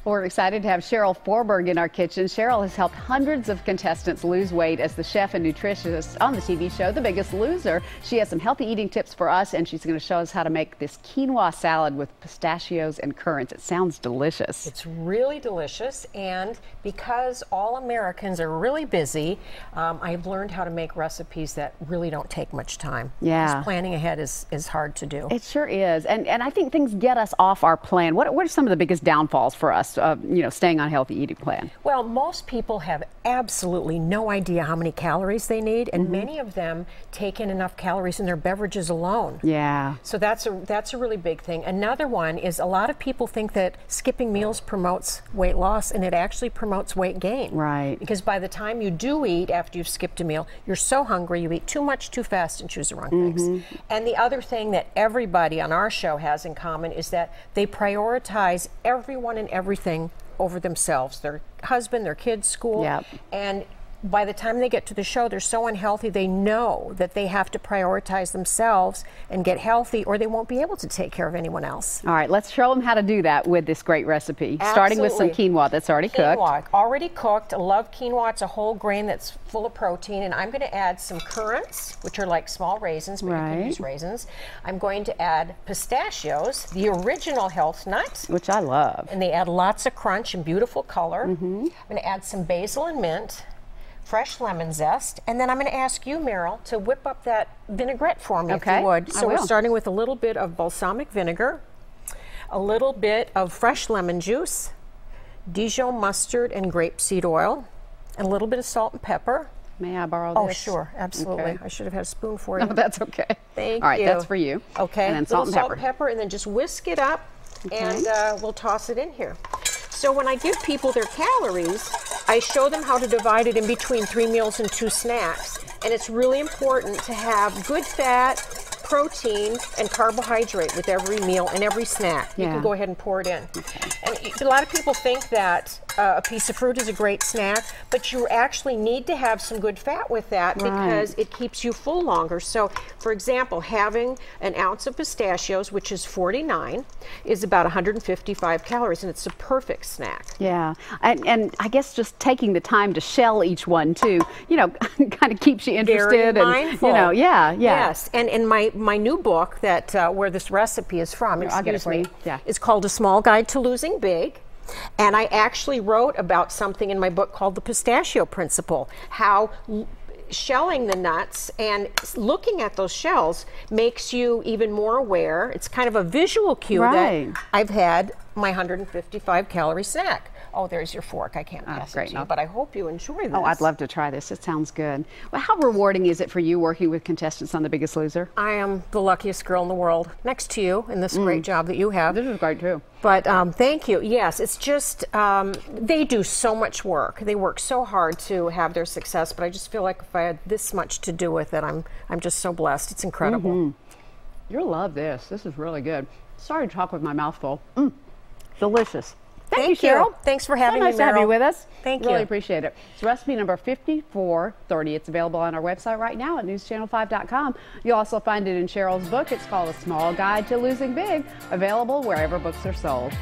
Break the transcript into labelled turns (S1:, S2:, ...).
S1: We're excited to have Cheryl Forberg in our kitchen. Cheryl has helped hundreds of contestants lose weight as the chef and nutritionist on the TV show The Biggest Loser. She has some healthy eating tips for us, and she's going to show us how to make this quinoa salad with pistachios and currants. It sounds delicious.
S2: It's really delicious, and because all Americans are really busy, I've learned how to make recipes that really don't take much time.
S1: Yeah.
S2: Because planning ahead is hard to do.
S1: It sure is, and I think things get us off our plan. What are some of the biggest downfalls for us, staying on a healthy eating plan?
S2: Well, most people have absolutely no idea how many calories they need, and many of them take in enough calories in their beverages alone.
S1: Yeah.
S2: So that's a really big thing. Another one is a lot of people think that skipping meals promotes weight loss, and it actually promotes weight gain.
S1: Right.
S2: Because by the time you do eat after you've skipped a meal, you're so hungry, you eat too much, too fast, and choose the wrong things. And the other thing that everybody on our show has in common is that they prioritize everyone and everything over themselves, their husband, their kids, school.
S1: Yep.
S2: And by the time they get to the show, they're so unhealthy, they know that they have to prioritize themselves and get healthy, or they won't be able to take care of anyone else.
S1: All right, let's show them how to do that with this great recipe. Starting with some quinoa that's already cooked.
S2: Already cooked. I love quinoa. It's a whole grain that's full of protein, and I'm going to add some currants, which are like small raisins, but you can use raisins. I'm going to add pistachios, the original health nut,
S1: which I love.
S2: And they add lots of crunch and beautiful color. I'm going to add some basil and mint, fresh lemon zest, and then I'm going to ask you, Meryl, to whip up that vinaigrette for me, if you would. So we're starting with a little bit of balsamic vinegar, a little bit of fresh lemon juice, Dijon mustard and grapeseed oil, and a little bit of salt and pepper.
S1: May I borrow this?
S2: Oh, sure, absolutely.
S1: Okay.
S2: I should have had a spoon for you.
S1: No, that's okay.
S2: Thank you.
S1: All right, that's for you.
S2: Okay,
S1: and then salt and pepper,
S2: and then just whisk it up, and we'll toss it in here. So when I give people their calories, I show them how to divide it in between 3 meals and 2 snacks. And it's really important to have good fat, protein, and carbohydrate with every meal and every snack. You can go ahead and pour it in. And a lot of people think that a piece of fruit is a great snack, but you actually need to have some good fat with that because it keeps you full longer. So, for example, having an ounce of pistachios, which is 49, is about 155 calories, and it's a perfect snack.
S1: Yeah, and I guess just taking the time to shell each one too, kind of keeps you interested.
S2: Very mindful.
S1: And,
S2: Yes, and in my new book that where this recipe is from, it's called A Small Guide to Losing Big. And I actually wrote about something in my book called the pistachio principle, how shelling the nuts and looking at those shells makes you even more aware. It's kind of a visual cue that I've had my 155 calorie snack. Oh, there's your fork. I can't pass it to you, but I hope you enjoy this.
S1: Oh, I'd love to try this. It sounds good. Well, how rewarding is it for you working with contestants on The Biggest Loser?
S2: I am the luckiest girl in the world, next to you in this great job that you have.
S1: This is great too.
S2: But thank you. Yes, it's just, they do so much work. They work so hard to have their success, but I just feel like if I had this much to do with it, I'm just so blessed. It's incredible.
S1: You'll love this. This is really good. Sorry to talk with my mouth full. Delicious. Thank you, Cheryl.
S2: Thanks for having me,
S1: Nice to have you with us.
S2: Thank you.
S1: Really appreciate it. It's recipe number 5430. It's available on our website right now at newschannel5.com. You'll also find it in Cheryl's book. It's called A Small Guide to Losing Big, available wherever books are sold.